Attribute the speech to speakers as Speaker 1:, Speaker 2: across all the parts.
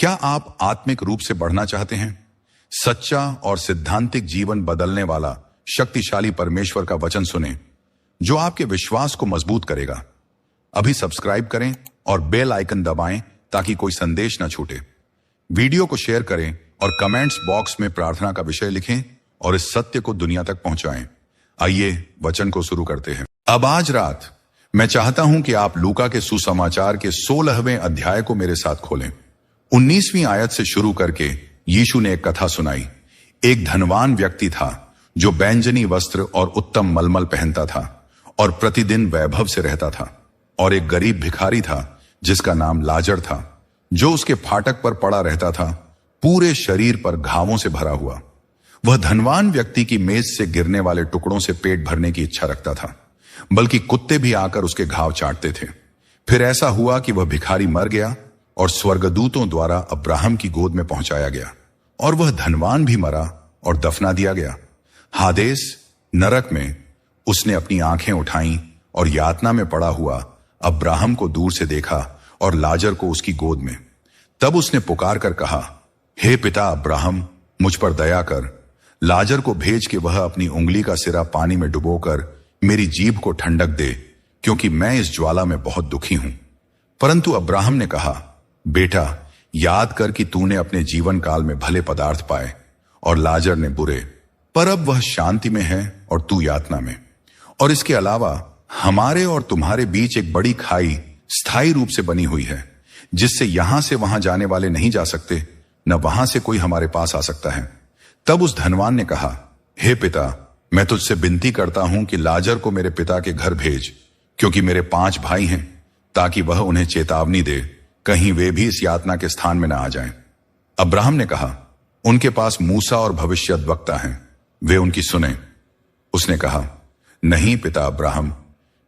Speaker 1: क्या आप आत्मिक रूप से बढ़ना चाहते हैं? सच्चा और सिद्धांतिक जीवन बदलने वाला शक्तिशाली परमेश्वर का वचन सुने, जो आपके विश्वास को मजबूत करेगा। अभी सब्सक्राइब करें और बेल आइकन दबाएं ताकि कोई संदेश न छूटे। वीडियो को शेयर करें और कमेंट्स बॉक्स में प्रार्थना का विषय लिखें और इस सत्य को दुनिया तक पहुंचाएं। आइए वचन को शुरू करते हैं। अब आज रात मैं चाहता हूं कि आप लूका के सुसमाचार के 16वें अध्याय को मेरे साथ खोलें। 19वीं आयत से शुरू करके यीशु ने एक कथा सुनाई। एक धनवान व्यक्ति था जो बैंजनी वस्त्र और उत्तम मलमल पहनता था और प्रतिदिन वैभव से रहता था, और एक गरीब भिखारी था जिसका नाम लाजर था, जो उसके फाटक पर पड़ा रहता था, पूरे शरीर पर घावों से भरा हुआ। वह धनवान व्यक्ति की मेज से गिरने वाले टुकड़ों से पेट भरने की इच्छा रखता था, बल्कि कुत्ते भी आकर उसके घाव चाटते थे। फिर ऐसा हुआ कि वह भिखारी मर गया और स्वर्गदूतों द्वारा अब्राहम की गोद में पहुंचाया गया, और वह धनवान भी मरा और दफना दिया गया। हादेस नरक में उसने अपनी आंखें उठाईं और यातना में पड़ा हुआ अब्राहम को दूर से देखा और लाजर को उसकी गोद में। तब उसने पुकार कर कहा, हे पिता अब्राहम, मुझ पर दया कर, लाजर को भेज के वह अपनी उंगली का सिरा पानी में डुबोकर मेरी जीभ को ठंडक दे, क्योंकि मैं इस ज्वाला में बहुत दुखी हूं। परंतु अब्राहम ने कहा, बेटा, याद कर कि तूने अपने जीवन काल में भले पदार्थ पाए और लाजर ने बुरे, पर अब वह शांति में है और तू यातना में। और इसके अलावा हमारे और तुम्हारे बीच एक बड़ी खाई स्थायी रूप से बनी हुई है, जिससे यहां से वहां जाने वाले नहीं जा सकते, न वहां से कोई हमारे पास आ सकता है। तब उस धनवान ने कहा, हे पिता, मैं तुझसे विनती करता हूं कि लाजर को मेरे पिता के घर भेज, क्योंकि मेरे 5 भाई हैं, ताकि वह उन्हें चेतावनी दे, कहीं वे भी इस यातना के स्थान में न आ जाएं। अब्राहम ने कहा, उनके पास मूसा और भविष्यद्वक्ता हैं, वे उनकी सुने। उसने कहा, नहीं पिता अब्राहम,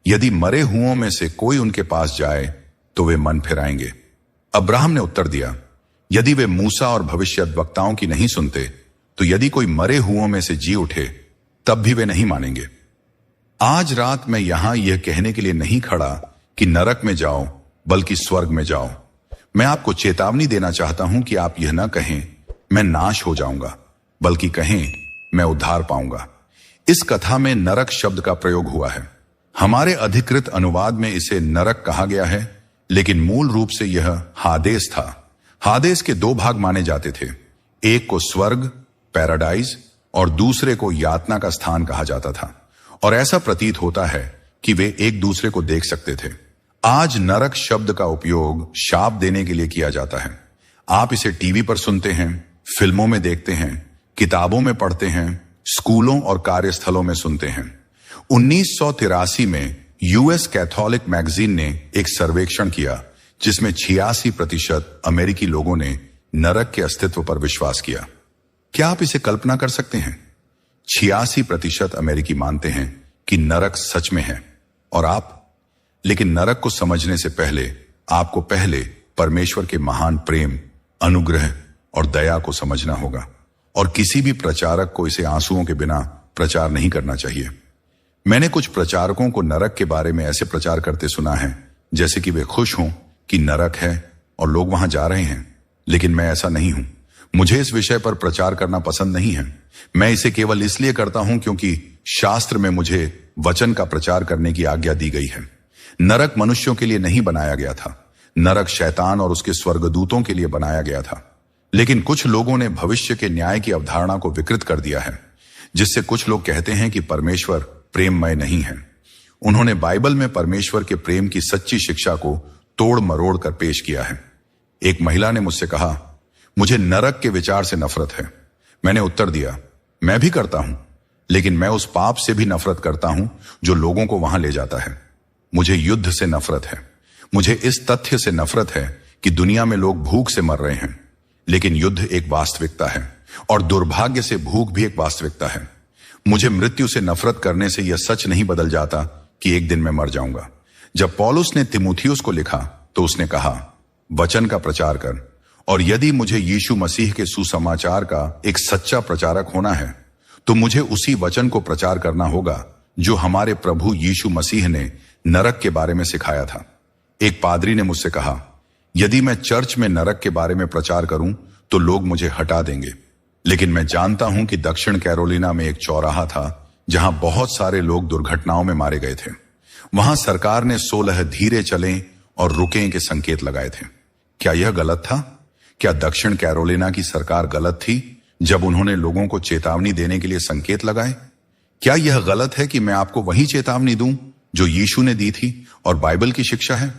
Speaker 1: यदि मरे हुओं में से कोई उनके पास जाए तो वे मन फिराएंगे। अब्राहम ने उत्तर दिया, यदि वे मूसा और भविष्यद्वक्ताओं की नहीं सुनते, तो यदि कोई मरे हुओं में से जी उठे तब भी वे नहीं मानेंगे। आज रात मैं यहां यह कहने के लिए नहीं खड़ा कि नरक में जाओ, बल्कि स्वर्ग में जाओ। मैं आपको चेतावनी देना चाहता हूं कि आप यह ना कहें, मैं नाश हो जाऊंगा, बल्कि कहें, मैं उद्धार पाऊंगा। इस कथा में नरक शब्द का प्रयोग हुआ है। हमारे अधिकृत अनुवाद में इसे नरक कहा गया है, लेकिन मूल रूप से यह हादेस था। हादेस के 2 भाग माने जाते थे, एक को स्वर्ग पैराडाइज और दूसरे को यातना का स्थान कहा जाता था, और ऐसा प्रतीत होता है कि वे एक दूसरे को देख सकते थे। आज नरक शब्द का उपयोग शाप देने के लिए किया जाता है। आप इसे टीवी पर सुनते हैं, फिल्मों में देखते हैं, किताबों में पढ़ते हैं, स्कूलों और कार्यस्थलों में सुनते हैं। 1983 में यूएस कैथोलिक मैगजीन ने एक सर्वेक्षण किया, जिसमें 86% अमेरिकी लोगों ने नरक के अस्तित्व पर विश्वास किया। क्या आप इसे कल्पना कर सकते हैं? 86% अमेरिकी मानते हैं कि नरक सच में है, और आप? लेकिन नरक को समझने से पहले आपको पहले परमेश्वर के महान प्रेम, अनुग्रह और दया को समझना होगा, और किसी भी प्रचारक को इसे आंसुओं के बिना प्रचार नहीं करना चाहिए। मैंने कुछ प्रचारकों को नरक के बारे में ऐसे प्रचार करते सुना है जैसे कि वे खुश हों कि नरक है और लोग वहां जा रहे हैं, लेकिन मैं ऐसा नहीं हूं। मुझे इस विषय पर प्रचार करना पसंद नहीं है। मैं इसे केवल इसलिए करता हूं क्योंकि शास्त्र में मुझे वचन का प्रचार करने की आज्ञा दी गई है। नरक मनुष्यों के लिए नहीं बनाया गया था, नरक शैतान और उसके स्वर्गदूतों के लिए बनाया गया था। लेकिन कुछ लोगों ने भविष्य के न्याय की अवधारणा को विकृत कर दिया है, जिससे कुछ लोग कहते हैं कि परमेश्वर प्रेममय नहीं है। उन्होंने बाइबल में परमेश्वर के प्रेम की सच्ची शिक्षा को तोड़ मरोड़ कर पेश किया है। एक महिला ने मुझसे कहा, मुझे नरक के विचार से नफरत है। मैंने उत्तर दिया, मैं भी करता हूं, लेकिन मैं उस पाप से भी नफरत करता हूं जो लोगों को वहां ले जाता है। मुझे युद्ध से नफरत है। मुझे इस तथ्य से नफरत है कि दुनिया में लोग भूख से मर रहे हैं, लेकिन युद्ध एक वास्तविकता है, और दुर्भाग्य से भूख भी एक वास्तविकता है। मुझे मृत्यु से नफरत करने से यह सच नहीं बदल जाता कि एक दिन मैं मर जाऊंगा। जब पौलुस ने तिमुथियुस को लिखा तो उसने कहा, वचन का प्रचार कर, और यदि मुझे यीशु मसीह के सुसमाचार का एक सच्चा प्रचारक होना है, तो मुझे उसी वचन को प्रचार करना होगा जो हमारे प्रभु यीशु मसीह ने नरक के बारे में सिखाया था। एक पादरी ने मुझसे कहा, यदि मैं चर्च में नरक के बारे में प्रचार करूं तो लोग मुझे हटा देंगे, लेकिन मैं जानता हूं कि दक्षिण कैरोलिना में एक चौराहा था जहां बहुत सारे लोग दुर्घटनाओं में मारे गए थे। वहां सरकार ने 16 धीरे चलें और रुकें के संकेत लगाए थे। क्या यह गलत था? क्या दक्षिण कैरोलिना की सरकार गलत थी जब उन्होंने लोगों को चेतावनी देने के लिए संकेत लगाए? क्या यह गलत है कि मैं आपको वही चेतावनी दूं जो यीशु ने दी थी और बाइबल की शिक्षा है?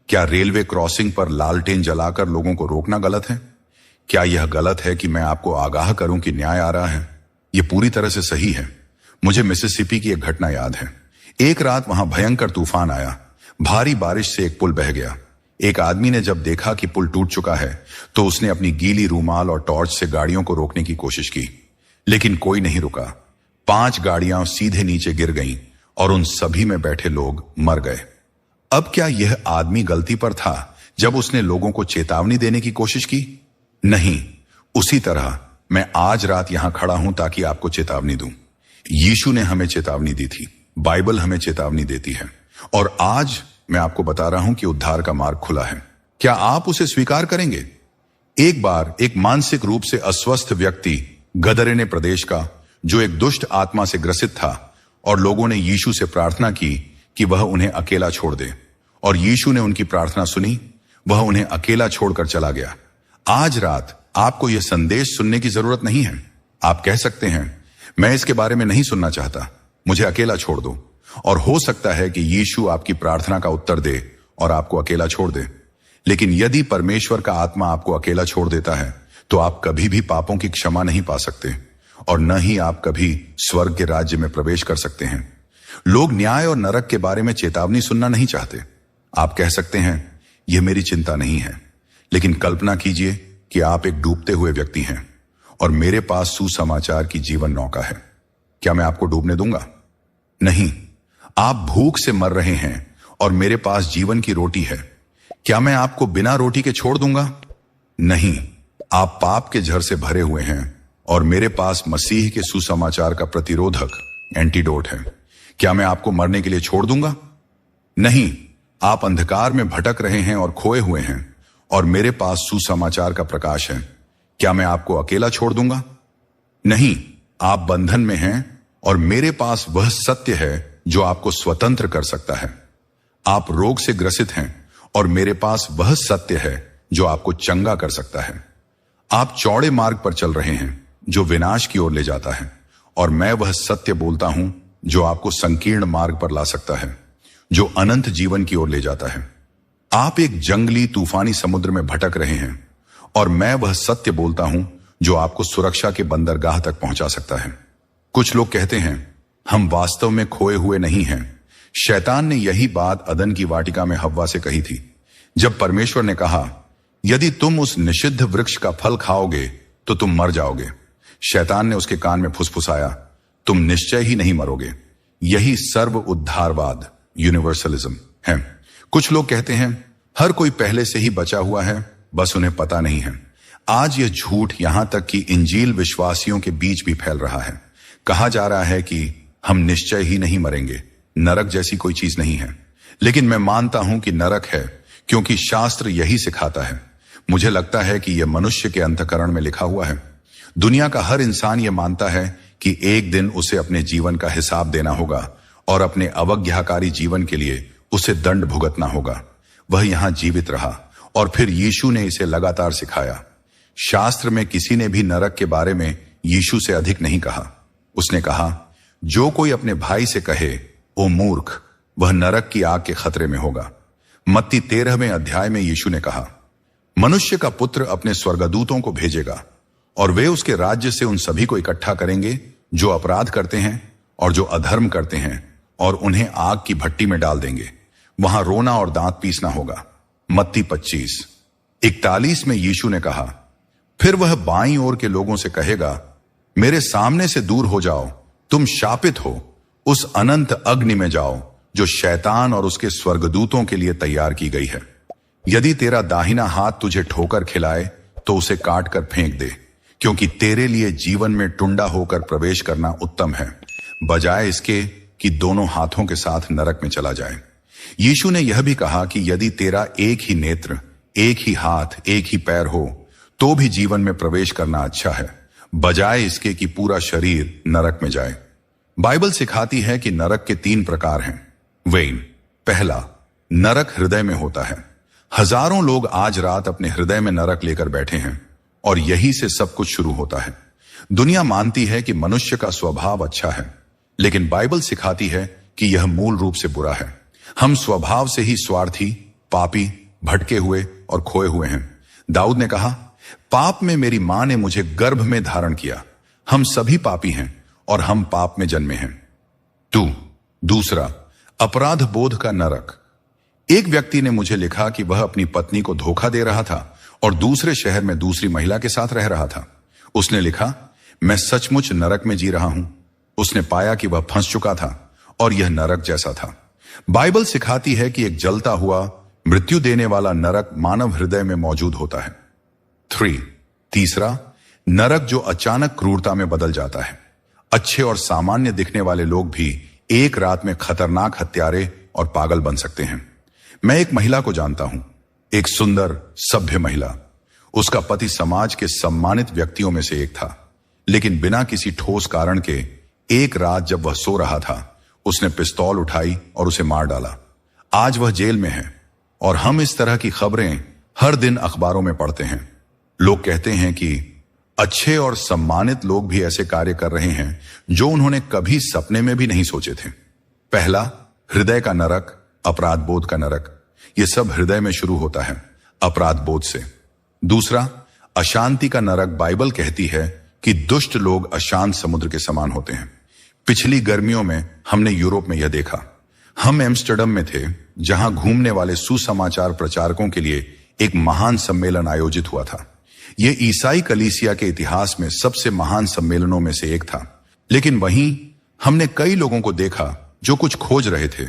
Speaker 1: क्या रेलवे क्रॉसिंग पर लालटेन जलाकर लोगों को रोकना गलत है? क्या यह गलत है कि मैं आपको आगाह करूं कि न्याय आ रहा है? यह पूरी तरह से सही है। मुझे मिसिसिपी की एक घटना याद है। एक रात वहां भयंकर तूफान आया। भारी बारिश से एक पुल बह गया। एक आदमी ने जब देखा कि पुल टूट चुका है तो उसने अपनी गीली रूमाल और टॉर्च से गाड़ियों को रोकने की कोशिश की, लेकिन कोई नहीं रुका। 5 गाड़ियां सीधे नीचे गिर गईं और उन सभी में बैठे लोग मर गए। अब क्या यह आदमी गलती पर था जब उसने लोगों को चेतावनी देने की कोशिश की? नहीं। उसी तरह मैं आज रात यहां खड़ा हूं ताकि आपको चेतावनी दूं। यीशु ने हमें चेतावनी दी थी, बाइबल हमें चेतावनी देती है, और आज मैं आपको बता रहा हूं कि उद्धार का मार्ग खुला है। क्या आप उसे स्वीकार करेंगे? एक बार एक मानसिक रूप से अस्वस्थ व्यक्ति गदरेने प्रदेश का, जो एक दुष्ट आत्मा से ग्रसित था, और लोगों ने यीशु से प्रार्थना की कि वह उन्हें अकेला छोड़ दे, और यीशु ने उनकी प्रार्थना सुनी। वह उन्हें अकेला छोड़कर चला गया। आज रात आपको यह संदेश सुनने की जरूरत नहीं है। आप कह सकते हैं, मैं इसके बारे में नहीं सुनना चाहता, मुझे अकेला छोड़ दो। और हो सकता है कि यीशु आपकी प्रार्थना का उत्तर दे और आपको अकेला छोड़ दे। लेकिन यदि परमेश्वर का आत्मा आपको अकेला छोड़ देता है तो आप कभी भी पापों की क्षमा नहीं पा सकते, और न ही आप कभी स्वर्ग के राज्य में प्रवेश कर सकते हैं। लोग न्याय और नरक के बारे में चेतावनी सुनना नहीं चाहते। आप कह सकते हैं, यह मेरी चिंता नहीं है। लेकिन कल्पना कीजिए कि आप एक डूबते हुए व्यक्ति हैं और मेरे पास सुसमाचार की जीवन नौका है। क्या मैं आपको डूबने दूंगा? नहीं। आप भूख से मर रहे हैं और मेरे पास जीवन की रोटी है। क्या मैं आपको बिना रोटी के छोड़ दूंगा? नहीं। आप पाप के झर से भरे हुए हैं और मेरे पास मसीह के सुसमाचार का प्रतिरोधक एंटीडोट है। क्या मैं आपको मरने के लिए छोड़ दूंगा? नहीं। आप अंधकार में भटक रहे हैं और खोए हुए हैं और मेरे पास सुसमाचार का प्रकाश है। क्या मैं आपको अकेला छोड़ दूंगा? नहीं। आप बंधन में हैं और मेरे पास वह सत्य है जो आपको स्वतंत्र कर सकता है। आप रोग से ग्रसित हैं और मेरे पास वह सत्य है जो आपको चंगा कर सकता है। आप चौड़े मार्ग पर चल रहे हैं जो विनाश की ओर ले जाता है, और मैं वह सत्य बोलता हूं जो आपको संकीर्ण मार्ग पर ला सकता है, जो अनंत जीवन की ओर ले जाता है। आप एक जंगली तूफानी समुद्र में भटक रहे हैं और मैं वह सत्य बोलता हूं जो आपको सुरक्षा के बंदरगाह तक पहुंचा सकता है। कुछ लोग कहते हैं, हम वास्तव में खोए हुए नहीं हैं। शैतान ने यही बात अदन की वाटिका में हव्वा से कही थी, जब परमेश्वर ने कहा, यदि तुम उस निषिद्ध वृक्ष का फल खाओगे तो तुम मर जाओगे। शैतान ने उसके कान में फुसफुसाया, तुम निश्चय ही नहीं मरोगे। यही सर्व उद्धारवाद, यूनिवर्सलिज्म है। कुछ लोग कहते हैं, हर कोई पहले से ही बचा हुआ है, बस उन्हें पता नहीं है। आज यह झूठ यहां तक कि इंजील विश्वासियों के बीच भी फैल रहा है। कहा जा रहा है कि हम निश्चय ही नहीं मरेंगे, नरक जैसी कोई चीज नहीं है। लेकिन मैं मानता हूं कि नरक है, क्योंकि शास्त्र यही सिखाता है। मुझे लगता है कि यह मनुष्य के अंतःकरण में लिखा हुआ है। दुनिया का हर इंसान यह मानता है कि एक दिन उसे अपने जीवन का हिसाब देना होगा और अपने अवज्ञाकारी जीवन के लिए उसे दंड भुगतना होगा। वह यहां जीवित रहा और फिर यीशु ने इसे लगातार सिखाया। शास्त्र में किसी ने भी नरक के बारे में यीशु से अधिक नहीं कहा। उसने कहा, जो कोई अपने भाई से कहे, ओ मूर्ख, वह नरक की आग के खतरे में होगा। मत्ती 13वें अध्याय में यीशु ने कहा, मनुष्य का पुत्र अपने स्वर्गदूतों को भेजेगा और वे उसके राज्य से उन सभी को इकट्ठा करेंगे जो अपराध करते हैं और जो अधर्म करते हैं, और उन्हें आग की भट्टी में डाल देंगे। वहां रोना और दांत पीसना होगा। मत्ती 25:41 में यीशु ने कहा, फिर वह बाईं ओर के लोगों से कहेगा, मेरे सामने से दूर हो जाओ, तुम शापित हो, उस अनंत अग्नि में जाओ जो शैतान और उसके स्वर्गदूतों के लिए तैयार की गई है। यदि तेरा दाहिना हाथ तुझे ठोकर खिलाए तो उसे काट कर फेंक दे, क्योंकि तेरे लिए जीवन में टुंडा होकर प्रवेश करना उत्तम है, बजाय इसके कि दोनों हाथों के साथ नरक में चला जाए। यीशु ने यह भी कहा कि यदि तेरा एक ही नेत्र एक ही हाथ, एक ही पैर हो तो भी जीवन में प्रवेश करना अच्छा है, बजाय इसके कि पूरा शरीर नरक में जाए। बाइबल सिखाती है कि नरक के 3 प्रकार हैं। वेन, पहला, नरक हृदय में होता है। हजारों लोग आज रात अपने हृदय में नरक लेकर बैठे हैं और यही से सब कुछ शुरू होता है। दुनिया मानती है कि मनुष्य का स्वभाव अच्छा है, लेकिन बाइबल सिखाती है कि यह मूल रूप से बुरा है। हम स्वभाव से ही स्वार्थी, पापी, भटके हुए और खोए हुए हैं। दाऊद ने कहा, पाप में मेरी मां ने मुझे गर्भ में धारण किया। हम सभी पापी हैं और हम पाप में जन्मे हैं। दूसरा, अपराध बोध का नरक। एक व्यक्ति ने मुझे लिखा कि वह अपनी पत्नी को धोखा दे रहा था और दूसरे शहर में दूसरी महिला के साथ रह रहा था। उसने लिखा, मैं सचमुच नरक में जी रहा हूं। उसने पाया कि वह फंस चुका था और यह नरक जैसा था। बाइबल सिखाती है कि एक जलता हुआ, मृत्यु देने वाला नरक मानव हृदय में मौजूद होता है। तीसरा, नरक जो अचानक क्रूरता में बदल जाता है। अच्छे और सामान्य दिखने वाले लोग भी एक रात में खतरनाक हत्यारे और पागल बन सकते हैं। मैं एक महिला को जानता हूं, एक सुंदर, सभ्य महिला। उसका पति समाज के सम्मानित व्यक्तियों में से एक था, लेकिन बिना किसी ठोस कारण के एक रात जब वह सो रहा था, उसने पिस्तौल उठाई और उसे मार डाला। आज वह जेल में है और हम इस तरह की खबरें हर दिन अखबारों में पढ़ते हैं। लोग कहते हैं कि अच्छे और सम्मानित लोग भी ऐसे कार्य कर रहे हैं जो उन्होंने कभी सपने में भी नहीं सोचे थे। पहला, हृदय का नरक, अपराध बोध का नरक। यह सब हृदय में शुरू होता है, अपराध बोध से। दूसरा, अशांति का नरक। बाइबल कहती है कि दुष्ट लोग अशांत समुद्र के समान होते हैं। पिछली गर्मियों में हमने यूरोप में यह देखा। हम एम्स्टर्डम में थे, जहां घूमने वाले सुसमाचार प्रचारकों के लिए एक महान सम्मेलन आयोजित हुआ था। यह ईसाई कलीसिया के इतिहास में सबसे महान सम्मेलनों में से एक था। लेकिन वहीं हमने कई लोगों को देखा जो कुछ खोज रहे थे,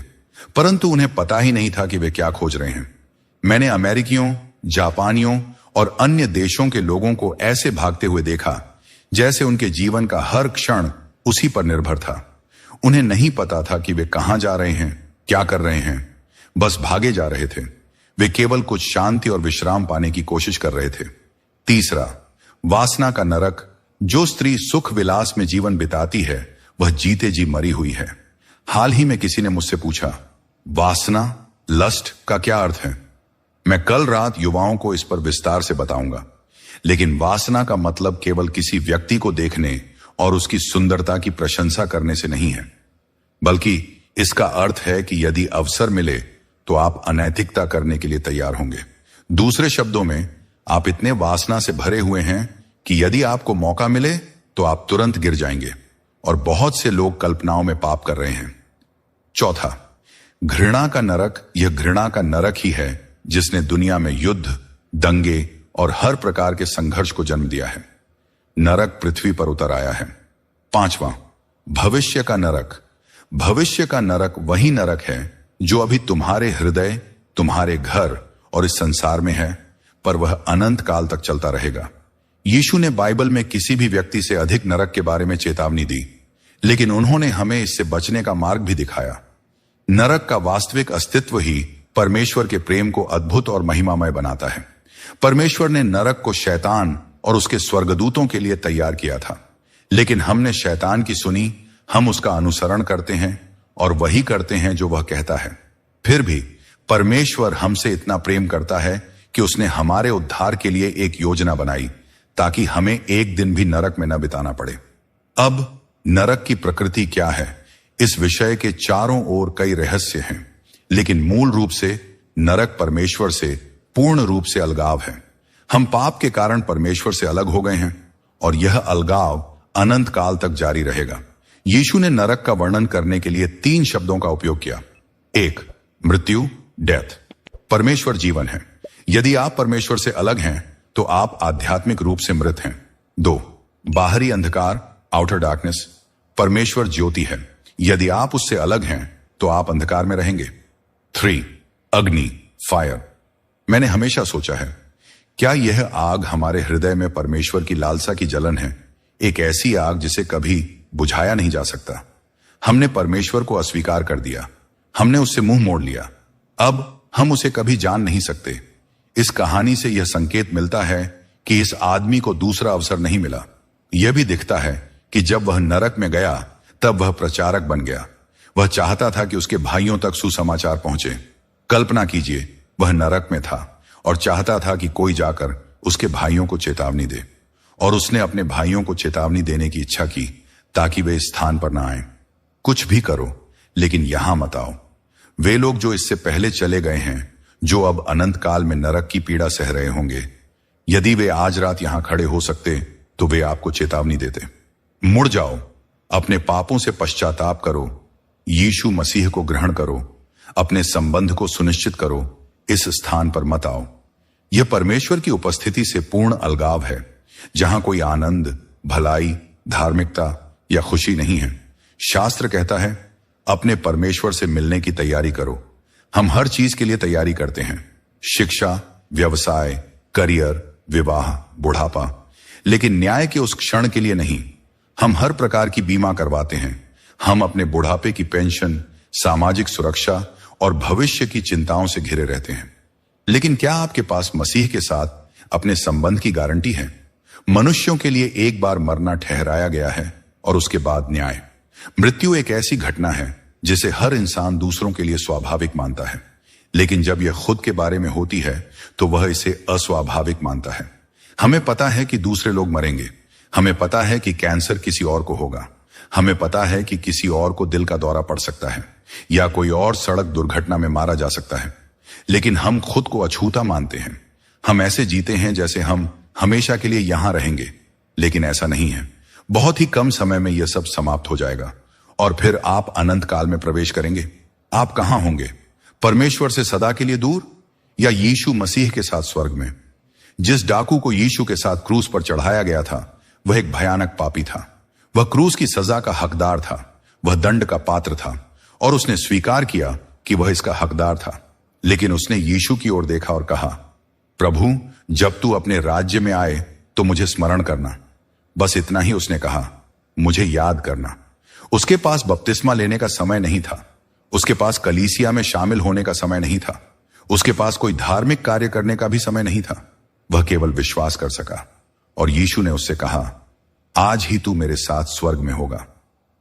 Speaker 1: परंतु उन्हें पता ही नहीं था कि वे क्या खोज रहे हैं। मैंने अमेरिकियों, जापानियों और अन्य देशों के लोगों को ऐसे भागते हुए देखा जैसे उनके जीवन का हर क्षण उसी पर निर्भर था। उन्हें नहीं पता था कि वे कहां जा रहे हैं, क्या कर रहे हैं, बस भागे जा रहे थे। वे केवल कुछ शांति और विश्राम पाने की कोशिश कर रहे थे। तीसरा, वासना का नरक। जो स्त्री सुख विलास में जीवन बिताती है वह जीते जी मरी हुई है। हाल ही में किसी ने मुझसे पूछा, वासना, लस्ट का क्या अर्थ है? मैं कल रात युवाओं को इस पर विस्तार से बताऊंगा। लेकिन वासना का मतलब केवल किसी व्यक्ति को देखने और उसकी सुंदरता की प्रशंसा करने से नहीं है, बल्कि इसका अर्थ है कि यदि अवसर मिले तो आप अनैतिकता करने के लिए तैयार होंगे। दूसरे शब्दों में, आप इतने वासना से भरे हुए हैं कि यदि आपको मौका मिले तो आप तुरंत गिर जाएंगे। और बहुत से लोग कल्पनाओं में पाप कर रहे हैं। चौथा, घृणा का नरक। यह घृणा का नरक ही है जिसने दुनिया में युद्ध, दंगे और हर प्रकार के संघर्ष को जन्म दिया है। नरक पृथ्वी पर उतर आया है। पांचवा, भविष्य का नरक। भविष्य का नरक वही नरक है जो अभी तुम्हारे हृदय, तुम्हारे घर और इस संसार में है, पर वह अनंत काल तक चलता रहेगा। यीशु ने बाइबल में किसी भी व्यक्ति से अधिक नरक के बारे में चेतावनी दी, लेकिन उन्होंने हमें इससे बचने का मार्ग भी दिखाया। नरक का वास्तविक अस्तित्व ही परमेश्वर के प्रेम को अद्भुत और महिमामय बनाता है। परमेश्वर ने नरक को शैतान और उसके स्वर्गदूतों के लिए तैयार किया था, लेकिन हमने शैतान की सुनी, हम उसका अनुसरण करते हैं और वही करते हैं जो वह कहता है। फिर भी परमेश्वर हमसे इतना प्रेम करता है कि उसने हमारे उद्धार के लिए एक योजना बनाई ताकि हमें एक दिन भी नरक में न बिताना पड़े। अब नरक की प्रकृति क्या है, इस विषय के चारों ओर कई रहस्य हैं, लेकिन मूल रूप से नरक परमेश्वर से पूर्ण रूप से अलगाव है। हम पाप के कारण परमेश्वर से अलग हो गए हैं और यह अलगाव अनंत काल तक जारी रहेगा। यीशु ने नरक का वर्णन करने के लिए 3 शब्दों का उपयोग किया। 1, मृत्यु, डेथ। परमेश्वर जीवन है। यदि आप परमेश्वर से अलग हैं तो आप आध्यात्मिक रूप से मृत हैं। 2, बाहरी अंधकार, आउटर डार्कनेस। परमेश्वर ज्योति है। यदि आप उससे अलग हैं तो आप अंधकार में रहेंगे। 3, अग्नि, फायर। मैंने हमेशा सोचा है, क्या यह आग हमारे हृदय में परमेश्वर की लालसा की जलन है, एक ऐसी आग जिसे कभी बुझाया नहीं जा सकता। हमने परमेश्वर को अस्वीकार कर दिया, हमने उससे मुंह मोड़ लिया। अब हम उसे कभी जान नहीं सकते। इस कहानी से यह संकेत मिलता है कि इस आदमी को दूसरा अवसर नहीं मिला। यह भी दिखता है कि जब वह नरक में गया तब वह प्रचारक बन गया। वह चाहता था कि उसके भाइयों तक सुसमाचार पहुंचे। कल्पना कीजिए, वह नरक में था और चाहता था कि कोई जाकर उसके भाइयों को चेतावनी दे, और उसने अपने भाइयों को चेतावनी देने की इच्छा की ताकि वे इस स्थान पर ना आए। कुछ भी करो, लेकिन यहां मत आओ। वे लोग जो इससे पहले चले गए हैं, जो अब अनंत काल में नरक की पीड़ा सह रहे होंगे, यदि वे आज रात यहां खड़े हो सकते तो वे आपको चेतावनी देते। मुड़ जाओ, अपने पापों से पश्चाताप करो, यीशु मसीह को ग्रहण करो, अपने संबंध को सुनिश्चित करो, इस स्थान पर मत आओ। यह परमेश्वर की उपस्थिति से पूर्ण अलगाव है, जहां कोई आनंद, भलाई, धार्मिकता या खुशी नहीं है। शास्त्र कहता है, अपने परमेश्वर से मिलने की तैयारी करो। हम हर चीज के लिए तैयारी करते हैं, शिक्षा, व्यवसाय, करियर, विवाह, बुढ़ापा, लेकिन न्याय के उस क्षण के लिए नहीं। हम हर प्रकार की बीमा करवाते हैं। हम अपने बुढ़ापे की पेंशन, सामाजिक सुरक्षा और भविष्य की चिंताओं से घिरे रहते हैं। लेकिन क्या आपके पास मसीह के साथ अपने संबंध की गारंटी है? मनुष्यों के लिए एक बार मरना ठहराया गया है और उसके बाद न्याय। मृत्यु एक ऐसी घटना है जिसे हर इंसान दूसरों के लिए स्वाभाविक मानता है, लेकिन जब यह खुद के बारे में होती है तो वह इसे अस्वाभाविक मानता है। हमें पता है कि दूसरे लोग मरेंगे, हमें पता है कि कैंसर किसी और को होगा, हमें पता है कि किसी और को दिल का दौरा पड़ सकता है या कोई और सड़क दुर्घटना में मारा जा सकता है, लेकिन हम खुद को अछूता मानते हैं। हम ऐसे जीते हैं जैसे हम हमेशा के लिए यहां रहेंगे, लेकिन ऐसा नहीं है। बहुत ही कम समय में यह सब समाप्त हो जाएगा और फिर आप अनंत काल में प्रवेश करेंगे। आप कहां होंगे? परमेश्वर से सदा के लिए दूर या यीशु मसीह के साथ स्वर्ग में? जिस डाकू को यीशु के साथ क्रूस पर चढ़ाया गया था, वह एक भयानक पापी था। वह क्रूस की सजा का हकदार था, वह दंड का पात्र था और उसने स्वीकार किया कि वह इसका हकदार था। लेकिन उसने यीशु की ओर देखा और कहा, प्रभु, जब तू अपने राज्य में आए तो मुझे स्मरण करना। बस इतना ही उसने कहा, मुझे याद करना। उसके पास बपतिस्मा लेने का समय नहीं था, उसके पास कलीसिया में शामिल होने का समय नहीं था, उसके पास कोई धार्मिक कार्य करने का भी समय नहीं था। वह केवल विश्वास कर सका और यीशु ने उससे कहा, आज ही तू मेरे साथ स्वर्ग में होगा।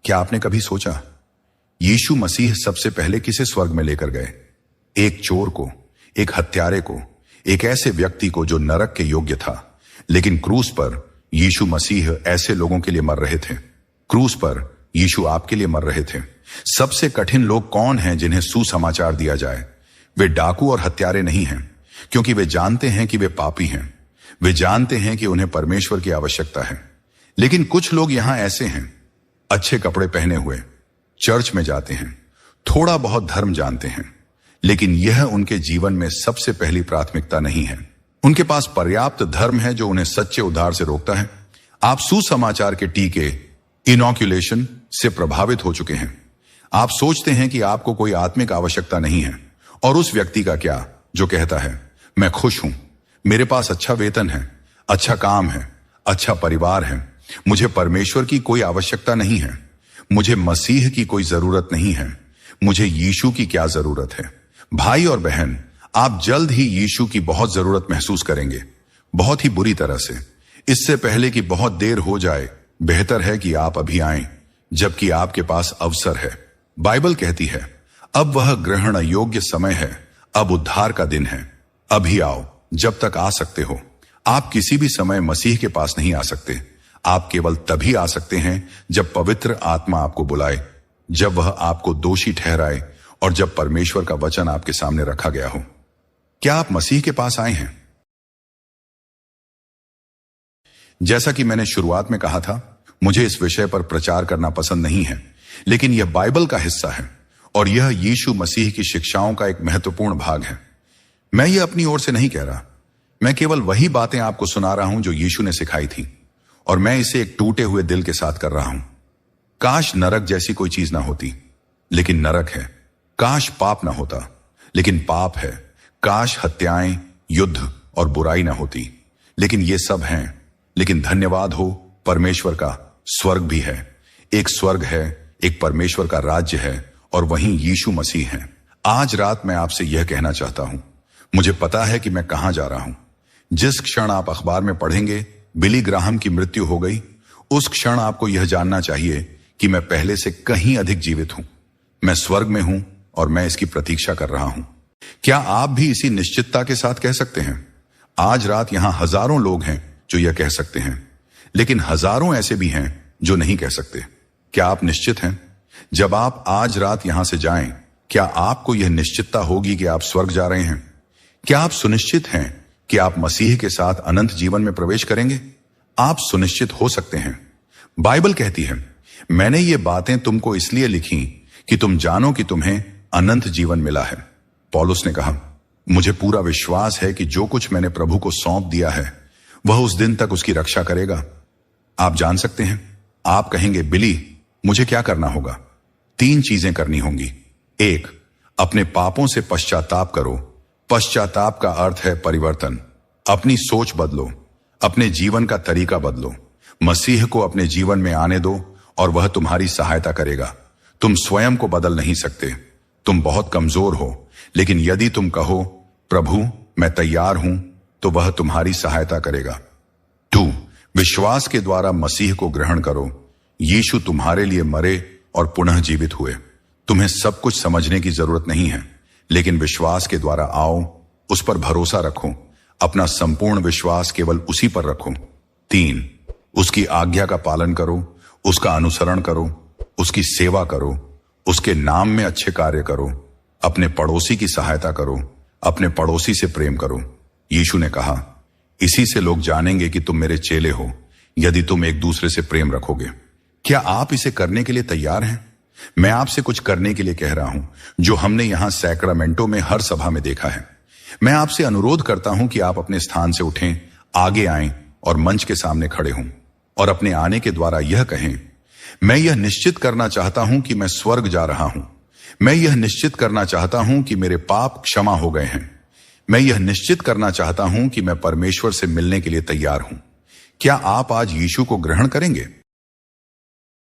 Speaker 1: क्या आपने कभी सोचा, यीशु मसीह सबसे पहले किसे स्वर्ग में लेकर गए? एक चोर को, एक हत्यारे को, एक ऐसे व्यक्ति को जो नरक के योग्य था। लेकिन क्रूस पर यीशु मसीह ऐसे लोगों के लिए मर रहे थे। क्रूस पर यीशु आपके लिए मर रहे थे। सबसे कठिन लोग कौन हैं जिन्हें सुसमाचार दिया जाए? वे डाकू और हत्यारे नहीं हैं, क्योंकि वे जानते हैं कि वे पापी हैं। वे जानते हैं कि उन्हें परमेश्वर की आवश्यकता है। लेकिन कुछ लोग यहां ऐसे हैं, अच्छे कपड़े पहने हुए, चर्च में जाते हैं, थोड़ा बहुत धर्म जानते हैं, लेकिन यह उनके जीवन में सबसे पहली प्राथमिकता नहीं है। उनके पास पर्याप्त धर्म है जो उन्हें सच्चे उद्धार से रोकता है। आप सुसमाचार के टीके, इनॉक्यूलेशन से प्रभावित हो चुके हैं। आप सोचते हैं कि आपको कोई आत्मिक आवश्यकता नहीं है। और उस व्यक्ति का क्या जो कहता है, मैं खुश हूं, मेरे पास अच्छा वेतन है, अच्छा काम है, अच्छा परिवार है, मुझे परमेश्वर की कोई आवश्यकता नहीं है, मुझे मसीह की कोई जरूरत नहीं है, मुझे यीशु की क्या जरूरत है? भाई और बहन, आप जल्द ही यीशु की बहुत जरूरत महसूस करेंगे, बहुत ही बुरी तरह से। इससे पहले कि बहुत देर हो जाए, बेहतर है कि आप अभी आएं, जबकि आपके पास अवसर है। बाइबल कहती है, अब वह ग्रहण योग्य समय है, अब उद्धार का दिन है, अभी आओ जब तक आ सकते हो। आप किसी भी समय मसीह के पास नहीं आ सकते। आप केवल तभी आ सकते हैं जब पवित्र आत्मा आपको बुलाए, जब वह आपको दोषी ठहराए और जब परमेश्वर का वचन आपके सामने रखा गया हो। क्या आप मसीह के पास आए हैं? जैसा कि मैंने शुरुआत में कहा था, मुझे इस विषय पर प्रचार करना पसंद नहीं है, लेकिन यह बाइबल का हिस्सा है और यह यीशु मसीह की शिक्षाओं का एक महत्वपूर्ण भाग है। मैं यह अपनी ओर से नहीं कह रहा, मैं केवल वही बातें आपको सुना रहा हूं जो यीशु ने सिखाई थी, और मैं इसे एक टूटे हुए दिल के साथ कर रहा हूं। काश नरक जैसी कोई चीज ना होती, लेकिन नरक है। काश पाप ना होता, लेकिन पाप है। काश हत्याएं, युद्ध और बुराई ना होती, लेकिन ये सब हैं। लेकिन धन्यवाद हो, परमेश्वर का स्वर्ग भी है। एक स्वर्ग है, एक परमेश्वर का राज्य है, और वहीं यीशु मसीह है। आज रात मैं आपसे यह कहना चाहता हूं, मुझे पता है कि मैं कहां जा रहा हूं। जिस क्षण आप अखबार में पढ़ेंगे बिली ग्राहम की मृत्यु हो गई, उस क्षण आपको यह जानना चाहिए कि मैं पहले से कहीं अधिक जीवित हूं। मैं स्वर्ग में हूं और मैं इसकी प्रतीक्षा कर रहा हूं। क्या आप भी इसी निश्चितता के साथ कह सकते हैं? आज रात यहां हजारों लोग हैं जो यह कह सकते हैं, लेकिन हजारों ऐसे भी हैं जो नहीं कह सकते। क्या आप निश्चित हैं? जब आप आज रात यहां से जाएं, क्या आपको यह निश्चितता होगी कि आप स्वर्ग जा रहे हैं? क्या आप सुनिश्चित हैं कि आप मसीह के साथ अनंत जीवन में प्रवेश करेंगे? आप सुनिश्चित हो सकते हैं। बाइबल कहती है, मैंने ये बातें तुमको इसलिए लिखी कि तुम जानो कि तुम्हें अनंत जीवन मिला है। पौलुस ने कहा, मुझे पूरा विश्वास है कि जो कुछ मैंने प्रभु को सौंप दिया है वह उस दिन तक उसकी रक्षा करेगा। आप जान सकते हैं। आप कहेंगे, बिली मुझे क्या करना होगा? 3 चीजें करनी होंगी। 1, अपने पापों से पश्चाताप करो। पश्चाताप का अर्थ है परिवर्तन। अपनी सोच बदलो, अपने जीवन का तरीका बदलो। मसीह को अपने जीवन में आने दो और वह तुम्हारी सहायता करेगा। तुम स्वयं को बदल नहीं सकते, तुम बहुत कमजोर हो, लेकिन यदि तुम कहो, प्रभु मैं तैयार हूं, तो वह तुम्हारी सहायता करेगा। 2, विश्वास के द्वारा मसीह को ग्रहण करो। यीशु तुम्हारे लिए मरे और पुनः जीवित हुए। तुम्हें सब कुछ समझने की जरूरत नहीं है, लेकिन विश्वास के द्वारा आओ, उस पर भरोसा रखो, अपना संपूर्ण विश्वास केवल उसी पर रखो। 3, उसकी आज्ञा का पालन करो, उसका अनुसरण करो, उसकी सेवा करो, उसके नाम में अच्छे कार्य करो, अपने पड़ोसी की सहायता करो, अपने पड़ोसी से प्रेम करो। यीशु ने कहा, इसी से लोग जानेंगे कि तुम मेरे चेले हो, यदि तुम एक दूसरे से प्रेम रखोगे। क्या आप इसे करने के लिए तैयार हैं? मैं आपसे कुछ करने के लिए कह रहा हूं जो हमने यहां सैक्रामेंटो में हर सभा में देखा है। मैं आपसे अनुरोध करता हूं कि आप अपने स्थान से उठें, आगे आएं और मंच के सामने खड़े हों और अपने आने के द्वारा यह कहें, मैं यह निश्चित करना चाहता हूं कि मैं स्वर्ग जा रहा हूं। मैं यह निश्चित करना चाहता हूं कि मेरे पाप क्षमा हो गए हैं। मैं यह निश्चित करना चाहता हूं कि मैं परमेश्वर से मिलने के लिए तैयार हूं। क्या आप आज यीशु को ग्रहण करेंगे?